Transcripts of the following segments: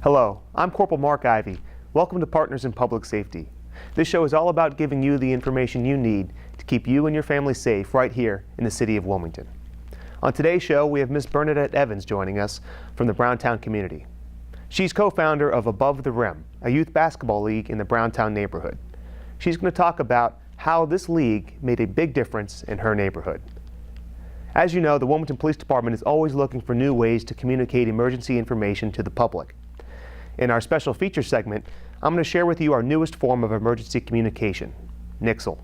Hello, I'm Corporal Mark Ivey. Welcome to Partners in Public Safety. This show is all about giving you the information you need to keep you and your family safe right here in the city of Wilmington. On today's show, we have Miss Bernadette Evans joining us from the Browntown community. She's co-founder of Above the Rim, a youth basketball league in the Browntown neighborhood. She's going to talk about how this league made a big difference in her neighborhood. As you know, the Wilmington Police Department is always looking for new ways to communicate emergency information to the public. In our special feature segment, I'm going to share with you our newest form of emergency communication, Nixle.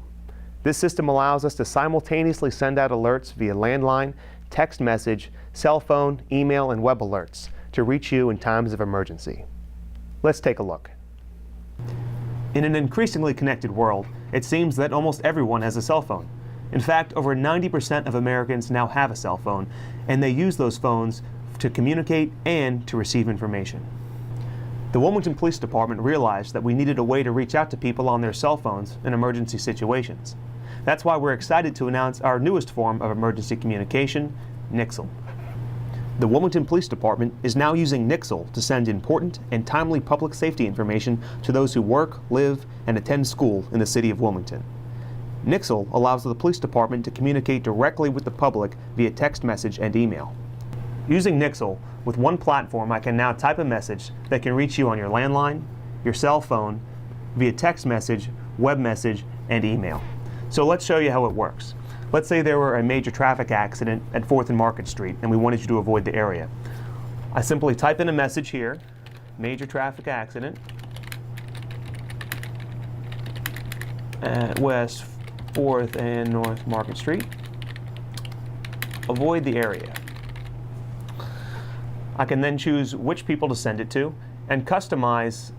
This system allows us to simultaneously send out alerts via landline, text message, cell phone, email, and web alerts to reach you in times of emergency. Let's take a look. In an increasingly connected world, it seems that almost everyone has a cell phone. In fact, over 90% of Americans now have a cell phone, and they use those phones to communicate and to receive information. The Wilmington Police Department realized that we needed a way to reach out to people on their cell phones in emergency situations. That's why we're excited to announce our newest form of emergency communication, Nixle. The Wilmington Police Department is now using Nixle to send important and timely public safety information to those who work, live, and attend school in the city of Wilmington. Nixle allows the police department to communicate directly with the public via text message and email. Using Nixle, with one platform, I can now type a message that can reach you on your landline, your cell phone, via text message, web message, and email. So let's show you how it works. Let's say there were a major traffic accident at 4th and Market Street, and we wanted you to avoid the area. I simply type in a message here, major traffic accident at West 4th and North Market Street. Avoid the area. I can then choose which people to send it to and customize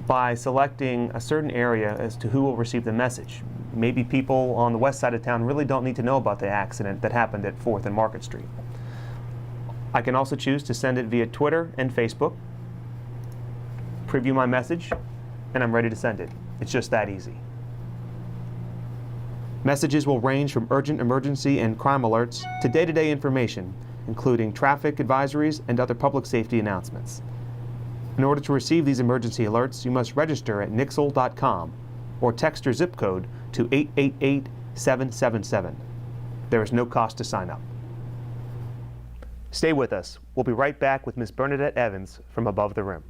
by selecting a certain area as to who will receive the message. Maybe people on the west side of town really don't need to know about the accident that happened at 4th and Market Street. I can also choose to send it via Twitter and Facebook, preview my message, and I'm ready to send it. It's just that easy. Messages will range from urgent emergency and crime alerts to day-to-day information, including traffic advisories and other public safety announcements. In order to receive these emergency alerts, you must register at nixle.com or text your zip code to 888-777. There is no cost to sign up. Stay with us. We'll be right back with Ms. Bernadette Evans from Above the Rim.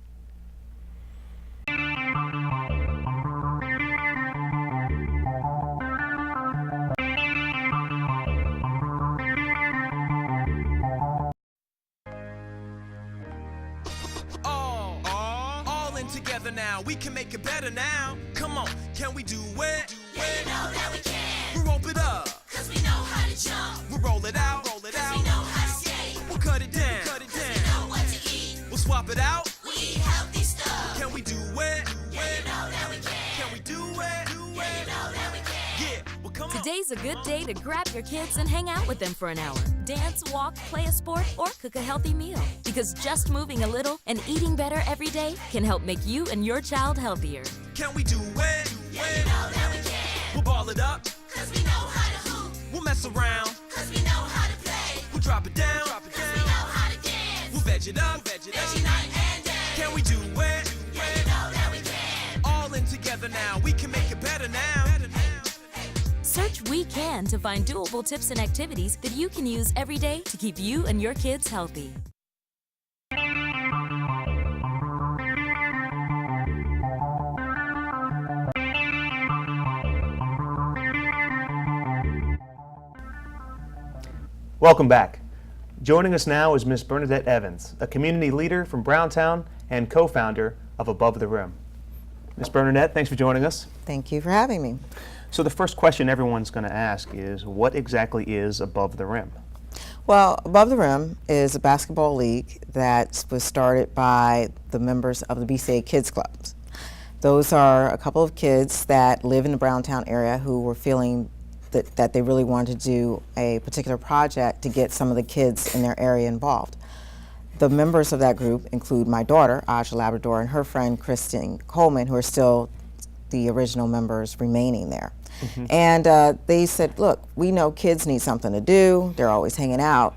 Together now, we can make it better now. Come on, can we do it? Yeah, you know that we can. We'll rope it up, Cause we know how to jump. we'll roll it out, Cause we know how to skate. we'll cut it down, Cause we know what to eat. we'll swap it out. We eat healthy stuff. Can we do it? Yeah, you know that we can. Can we do it? Yeah, you know that we can. Yeah, well come on. Today's a good day to grab your kids and hang out with them for an hour. Dance, walk, play a sport, or cook a healthy meal. Because just moving a little and eating better every day can help make you and your child healthier. Can we do it? Yeah, you know that we can. We'll ball it up, Cause we know how to hoop. we'll mess around, Cause we know how to play. we'll drop it down, Cause we know how to dance. we'll veg it up, Veggie night and day. Can we do it? Yeah, you know that we can. All in together now, we can make it better now. Search We Can to find doable tips and activities that you can use every day to keep you and your kids healthy. Welcome back. Joining us now is Ms. Bernadette Evans, a community leader from Browntown and co-founder of Above the Rim. Ms. Bernadette, thanks for joining us. Thank you for having me. So the first question everyone's going to ask is, what exactly is Above the Rim? Well, Above the Rim is a basketball league that was started by the members of the BCA Kids Clubs. Those are a couple of kids that live in the Browntown area who were feeling that they really wanted to do a particular project to get some of the kids in their area involved. The members of that group include my daughter, Aja Labrador, and her friend, Christine Coleman, who are still the original members remaining there. Mm-hmm. And they said, look, we know kids need something to do. They're always hanging out.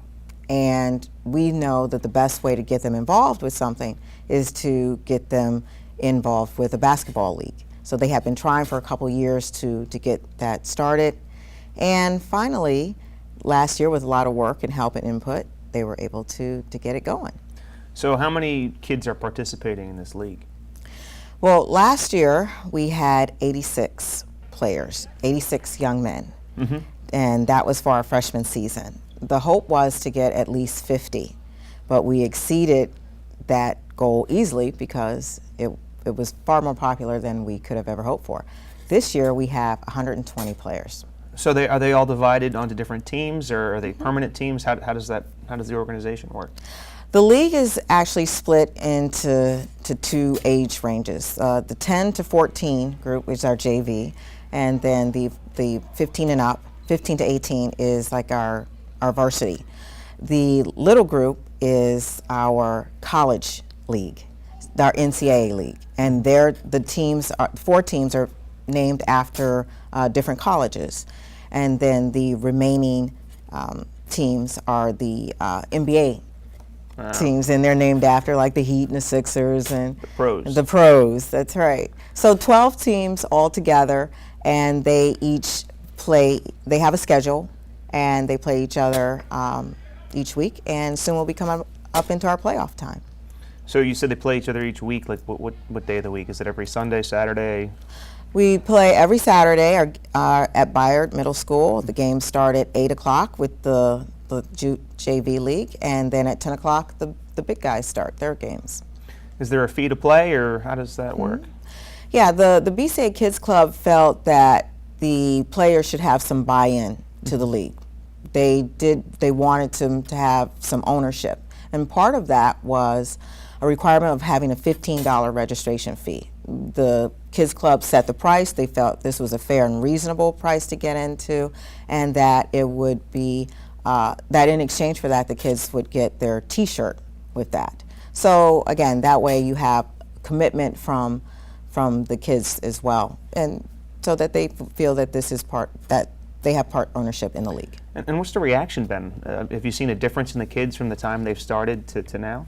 And we know that the best way to get them involved with something is to get them involved with a basketball league. So they have been trying for a couple years to get that started. And finally, last year with a lot of work and help and input, they were able to get it going. So how many kids are participating in this league? Well, last year we had 86 players, 86 young men, and that was for our freshman season. The hope was to get at least 50, but we exceeded that goal easily because it was far more popular than we could have ever hoped for. This year we have 120 players. So are they all divided onto different teams, or are they permanent teams? How does the organization work? The league is actually split into two age ranges. The 10 to 14 group is our JV, and then the 15 and up, 15 to 18 is like our varsity. The little group is our college league, our NCAA league, and four teams are named after different colleges, and then the remaining teams are the NBA teams, and they're named after like the Heat and the Sixers and The pros. The pros, that's right. So 12 teams all together, and they each play. They have a schedule, and they play each other each week, and soon we'll be coming up into our playoff time. So you said they play each other each week. Like what day of the week? Is it every Sunday, Saturday? We play every Saturday at Bayard Middle School. The games start at 8 o'clock with the JV league, and then at 10 o'clock the big guys start their games. Is there a fee to play, or how does that work? Yeah, the BCA Kids Club felt that the players should have some buy-in to the league. They wanted to have some ownership, and part of that was a requirement of having a $15 registration fee. The Kids Club set the price. They felt this was a fair and reasonable price to get into, and that it would be that in exchange for that, the kids would get their T-shirt with that. So again, that way you have commitment from the kids as well, and so that they feel that this is that they have part ownership in the league. And what's the reaction been? Have you seen a difference in the kids from the time they've started to now?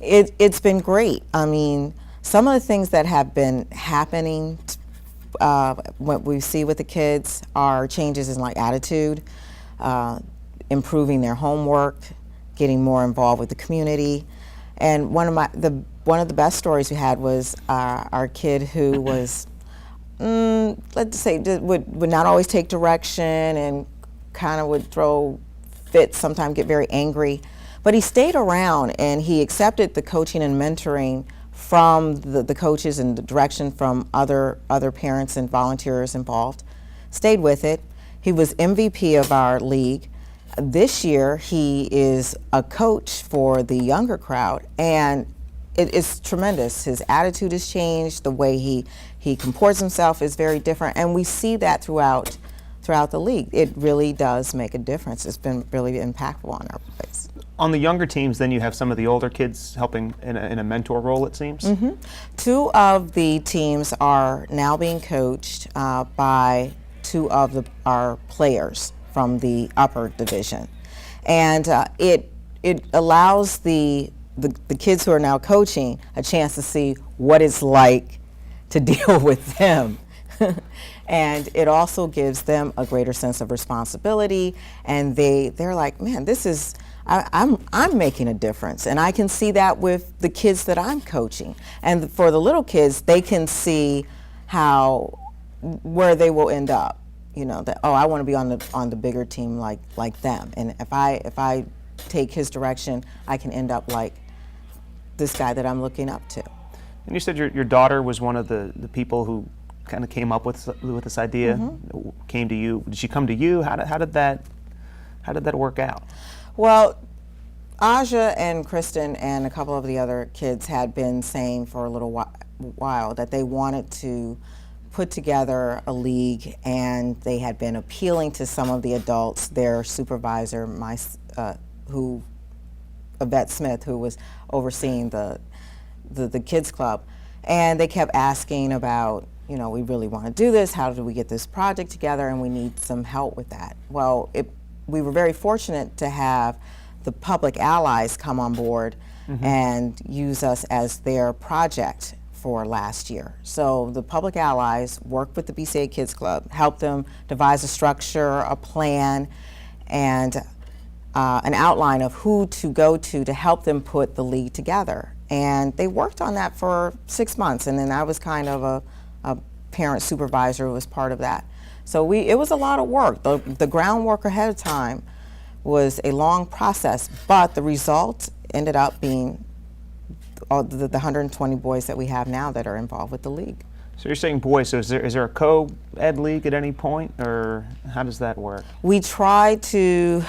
It's been great. I mean, some of the things that have been happening, what we see with the kids, are changes in like attitude, improving their homework, getting more involved with the community. And one of the best stories we had was our kid who was, let's say, would not always take direction and kind of would throw fits, sometimes get very angry. But he stayed around and he accepted the coaching and mentoring from the coaches and the direction from other parents and volunteers involved, stayed with it. He was MVP of our league. This year he is a coach for the younger crowd, and it is tremendous. His attitude has changed, the way he comports himself is very different, and we see that throughout the league. It really does make a difference. It's been really impactful on our place. On the younger teams, then you have some of the older kids helping in a mentor role, it seems? Mm-hmm. Two of the teams are now being coached by two of our players from the upper division. And it allows the kids who are now coaching a chance to see what it's like to deal with them. And it also gives them a greater sense of responsibility, and they're like, man, this is, I'm making a difference, and I can see that with the kids that I'm coaching. And for the little kids, they can see where they will end up. You know, that, oh, I want to be on the bigger team like them, and if I take his direction, I can end up like this guy that I'm looking up to. And you said your daughter was one of the people who kind of came up with this idea. Mm-hmm. Came to you. Did she come to you? How did that work out? Well, Aja and Kristen and a couple of the other kids had been saying for a little while that they wanted to put together a league, and they had been appealing to some of the adults, their supervisor, Yvette Smith, who was overseeing the kids club, and they kept asking about, you know, we really want to do this, how do we get this project together, and we need some help with that. Well, we were very fortunate to have the public allies come on board and use us as their project for last year. So the public allies work with the BCA Kids Club, help them devise a structure, a plan, and an outline of who to go to help them put the league together. And they worked on that for 6 months, and then I was kind of a parent supervisor who was part of that. So it was a lot of work. The groundwork ahead of time was a long process, but the result ended up being all the 120 boys that we have now that are involved with the league. So you're saying boys, so is there a co-ed league at any point, or how does that work? We tried to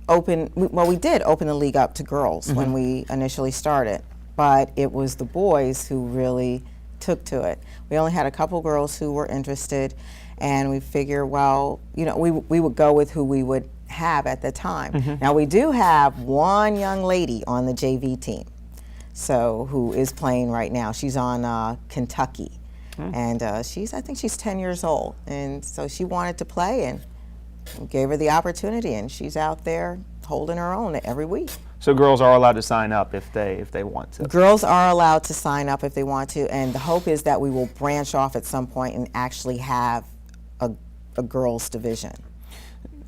we did open the league up to girls when we initially started, but it was the boys who really took to it. We only had a couple girls who were interested, and we figured, well, you know, we would go with who we would have at the time. Now we do have one young lady on the JV team, so who is playing right now. She's on Kentucky, and I think she's 10 years old, and so she wanted to play, and we gave her the opportunity, and she's out there holding her own every week. So girls are allowed to sign up if they want to? Girls are allowed to sign up if they want to, and the hope is that we will branch off at some point and actually have a girls division.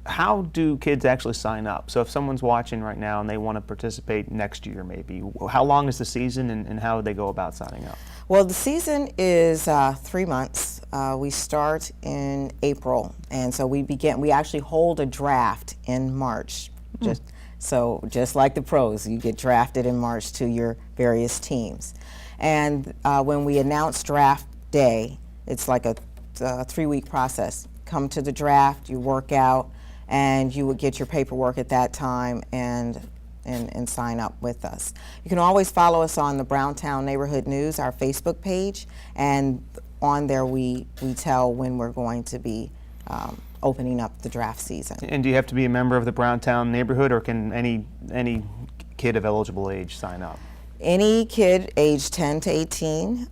How do kids actually sign up? So if someone's watching right now and they want to participate next year maybe, how long is the season and how would they go about signing up? Well, the season is 3 months. We start in April, and so we actually hold a draft in March. Just like the pros, you get drafted in March to your various teams. And when we announce draft day, it's like a 3-week process. Come to the draft, you work out, and you would get your paperwork at that time and sign up with us. You can always follow us on the Browntown Neighborhood News, our Facebook page, and on there we tell when we're going to be opening up the draft season. And do you have to be a member of the Browntown neighborhood, or can any kid of eligible age sign up? Any kid aged 10 to 18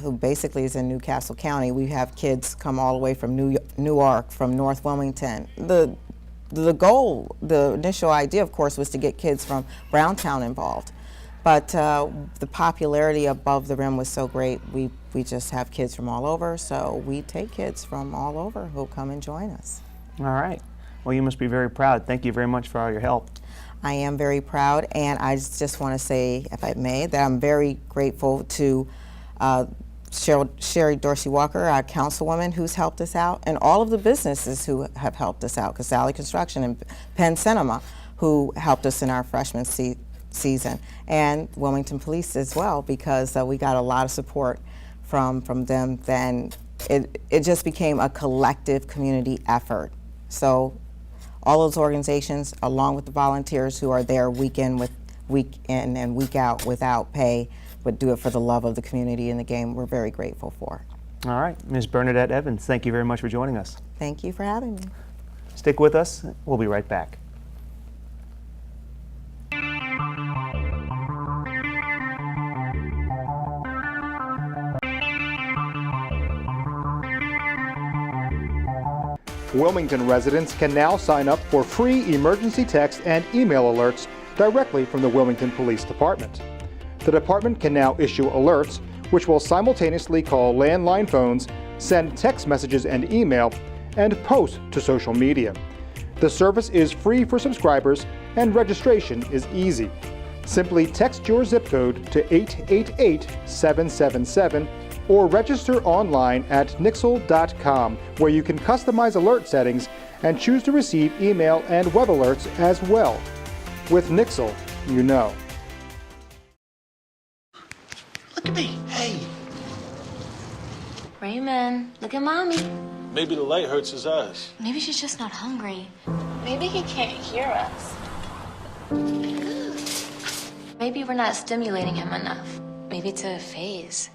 who basically is in Newcastle County. We have kids come all the way from Newark, from North Wilmington. The goal, the initial idea, of course, was to get kids from Browntown involved. But the popularity above the rim was so great, we just have kids from all over, so we take kids from all over who come and join us. All right. Well, you must be very proud. Thank you very much for all your help. I am very proud, and I just want to say, if I may, that I'm very grateful to Sherry Dorsey Walker, our councilwoman, who's helped us out, and all of the businesses who have helped us out, Casale Construction and Penn Cinema, who helped us in our freshman season, and Wilmington Police as well, because we got a lot of support from them. Then it just became a collective community effort. So all those organizations, along with the volunteers who are there week in and week out without pay, but do it for the love of the community and the game, we're very grateful for. All right. Ms. Bernadette Evans, thank you very much for joining us. Thank you for having me. Stick with us. We'll be right back. Wilmington residents can now sign up for free emergency text and email alerts directly from the Wilmington Police Department. The department can now issue alerts, which will simultaneously call landline phones, send text messages and email, and post to social media. The service is free for subscribers and registration is easy. Simply text your zip code to 888-777 or register online at nixle.com, where you can customize alert settings and choose to receive email and web alerts as well. With Nixle, you know. Look at me. Hey. Raymond, look at mommy. Maybe the light hurts his eyes. Maybe she's just not hungry. Maybe he can't hear us. Maybe we're not stimulating him enough. Maybe it's a phase.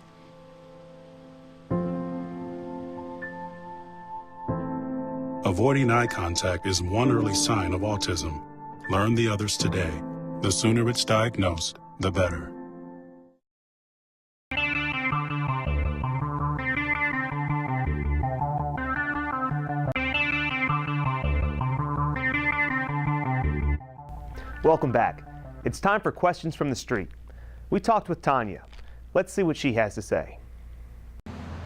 Avoiding eye contact is one early sign of autism. Learn the others today. The sooner it's diagnosed, the better. Welcome back. It's time for questions from the street. We talked with Tanya. Let's see what she has to say.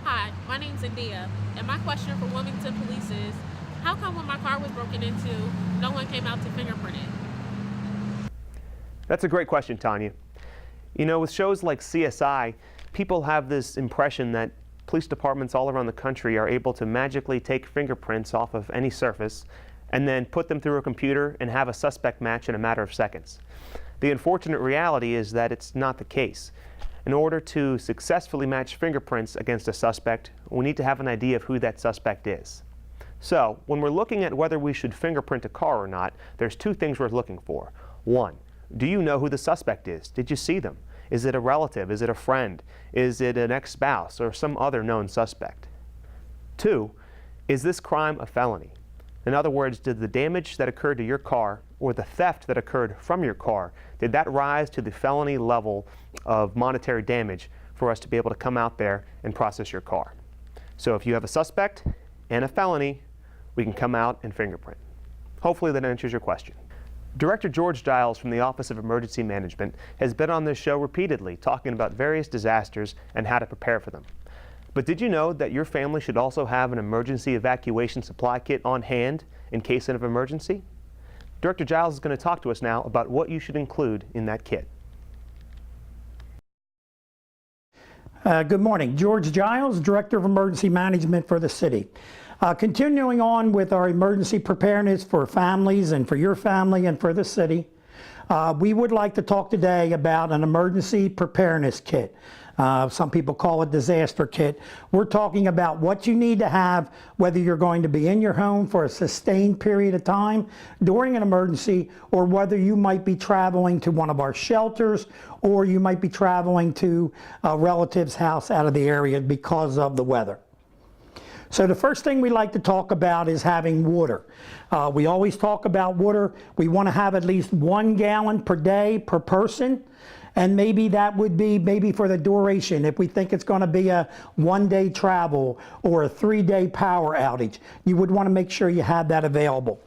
Hi, my name's India, and my question for Wilmington Police is, how come when my car was broken into, no one came out to fingerprint it? That's a great question, Tanya. You know, with shows like CSI, people have this impression that police departments all around the country are able to magically take fingerprints off of any surface and then put them through a computer and have a suspect match in a matter of seconds. The unfortunate reality is that it's not the case. In order to successfully match fingerprints against a suspect, we need to have an idea of who that suspect is. So, when we're looking at whether we should fingerprint a car or not, there's two things we're looking for. One, do you know who the suspect is? Did you see them? Is it a relative? Is it a friend? Is it an ex-spouse or some other known suspect? Two, is this crime a felony? In other words, did the damage that occurred to your car or the theft that occurred from your car, did that rise to the felony level of monetary damage for us to be able to come out there and process your car? So if you have a suspect and a felony, we can come out and fingerprint. Hopefully that answers your question. Director George Giles from the Office of Emergency Management has been on this show repeatedly talking about various disasters and how to prepare for them. But did you know that your family should also have an emergency evacuation supply kit on hand in case of an emergency? Director Giles is going to talk to us now about what you should include in that kit. Good morning. George Giles, Director of Emergency Management for the city. Continuing on with our emergency preparedness for families and for your family and for the city, we would like to talk today about an emergency preparedness kit. Some people call it disaster kit. We're talking about what you need to have, whether you're going to be in your home for a sustained period of time during an emergency, or whether you might be traveling to one of our shelters, or you might be traveling to a relative's house out of the area because of the weather. So the first thing we like to talk about is having water. We always talk about water. We want to have at least 1 gallon per day per person. And maybe that would be maybe for the duration. If we think it's going to be a 1-day travel or a 3-day power outage, you would want to make sure you have that available.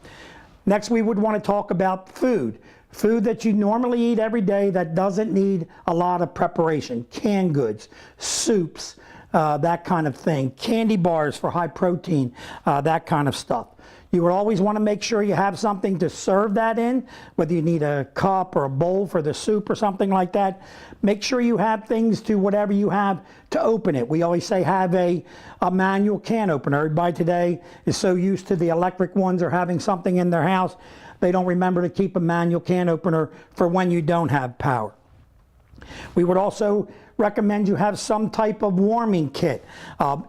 Next, we would want to talk about food. Food that you normally eat every day that doesn't need a lot of preparation. Canned goods, soups, that kind of thing. Candy bars for high protein, that kind of stuff. You would always want to make sure you have something to serve that in, whether you need a cup or a bowl for the soup or something like that. Make sure you have things to whatever you have to open it. We always say have a manual can opener. Everybody today is so used to the electric ones or having something in their house, they don't remember to keep a manual can opener for when you don't have power. We would also recommend you have some type of warming kit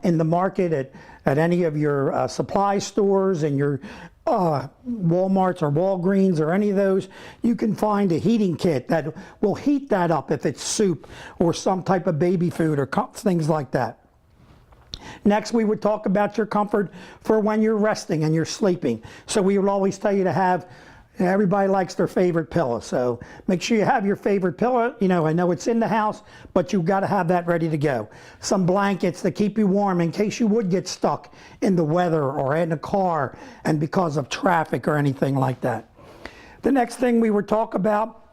in the market at any of your supply stores and your Walmarts or Walgreens or any of those. You can find a heating kit that will heat that up if it's soup or some type of baby food or things like that. Next, we would talk about your comfort for when you're resting and you're sleeping. So we would always tell you to have, everybody likes their favorite pillow, so make sure you have your favorite pillow. You know, I know it's in the house, but you've got to have that ready to go. Some blankets that keep you warm in case you would get stuck in the weather or in a car and because of traffic or anything like that. The next thing we would talk about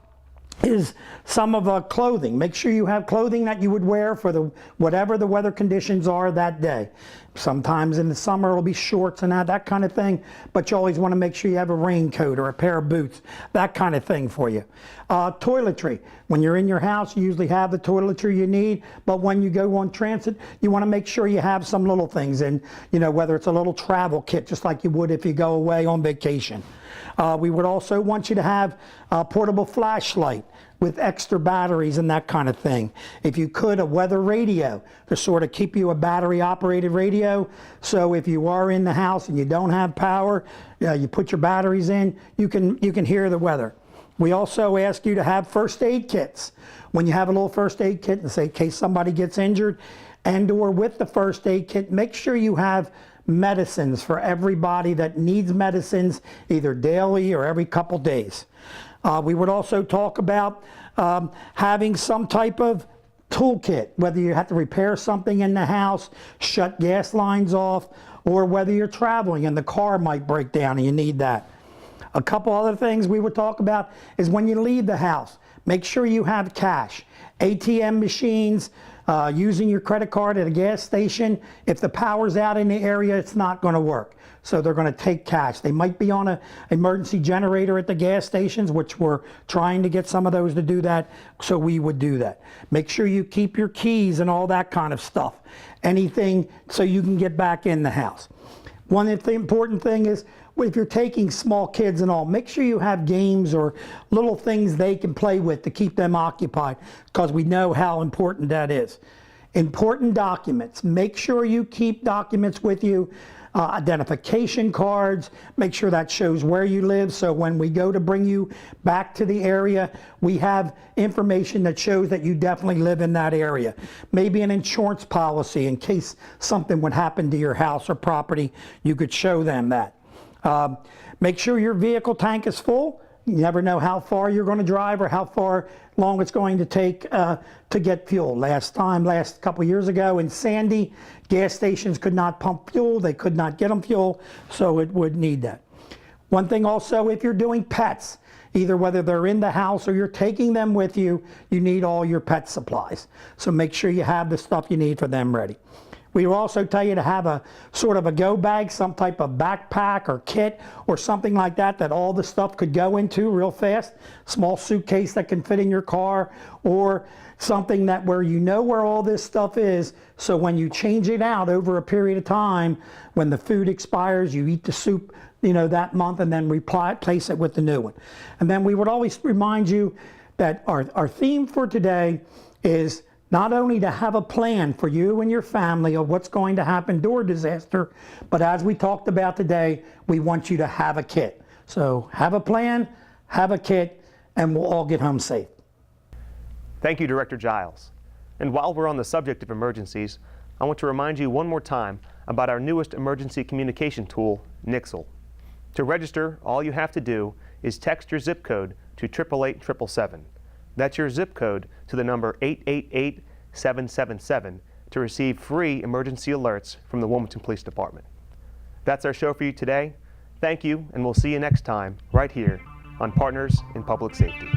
is some of clothing. Make sure you have clothing that you would wear for whatever the weather conditions are that day. Sometimes in the summer it'll be shorts and that kind of thing, but you always want to make sure you have a raincoat or a pair of boots, that kind of thing for you. Toiletry. When you're in your house, you usually have the toiletry you need, but when you go on transit, you want to make sure you have some little things, and you know, whether it's a little travel kit, just like you would if you go away on vacation. We would also want you to have a portable flashlight with extra batteries and that kind of thing. If you could, a weather radio to sort of keep you a battery operated radio. So if you are in the house and you don't have power, you put your batteries in, you can hear the weather. We also ask you to have first aid kits. When you have a little first aid kit, in case somebody gets injured, and or with the first aid kit, make sure you have medicines for everybody that needs medicines either daily or every couple days. We would also talk about having some type of toolkit, whether you have to repair something in the house, shut gas lines off, or whether you're traveling and the car might break down and you need that. A couple other things we would talk about is when you leave the house, make sure you have cash. ATM machines, using your credit card at a gas station. If the power's out in the area, it's not going to work. So they're going to take cash. They might be on an emergency generator at the gas stations, which we're trying to get some of those to do that, so we would do that. Make sure you keep your keys and all that kind of stuff. Anything so you can get back in the house. One important thing is, if you're taking small kids and all, make sure you have games or little things they can play with to keep them occupied, because we know how important that is. Important documents. Make sure you keep documents with you. Identification cards, make sure that shows where you live, so when we go to bring you back to the area, we have information that shows that you definitely live in that area. Maybe an insurance policy in case something would happen to your house or property, you could show them that. Make sure your vehicle tank is full. You never know how far you're going to drive or how far long it's going to take to get fuel. Last couple years ago in Sandy, gas stations could not pump fuel. They could not get them fuel, so it would need that. One thing also, if you're doing pets, either whether they're in the house or you're taking them with you, you need all your pet supplies. So make sure you have the stuff you need for them ready. We will also tell you to have a sort of a go bag, some type of backpack or kit or something like that that all the stuff could go into real fast. Small suitcase that can fit in your car, or something that where you know where all this stuff is, so when you change it out over a period of time, when the food expires, you eat the soup, you know, that month, and then replace it with the new one. And then we would always remind you that our theme for today is not only to have a plan for you and your family of what's going to happen during disaster, but as we talked about today, we want you to have a kit. So have a plan, have a kit, and we'll all get home safe. Thank you, Director Giles. And while we're on the subject of emergencies, I want to remind you one more time about our newest emergency communication tool, Nixle. To register, all you have to do is text your zip code to 888-777. That's your zip code to the number 888-777 to receive free emergency alerts from the Wilmington Police Department. That's our show for you today. Thank you, and we'll see you next time right here on Partners in Public Safety.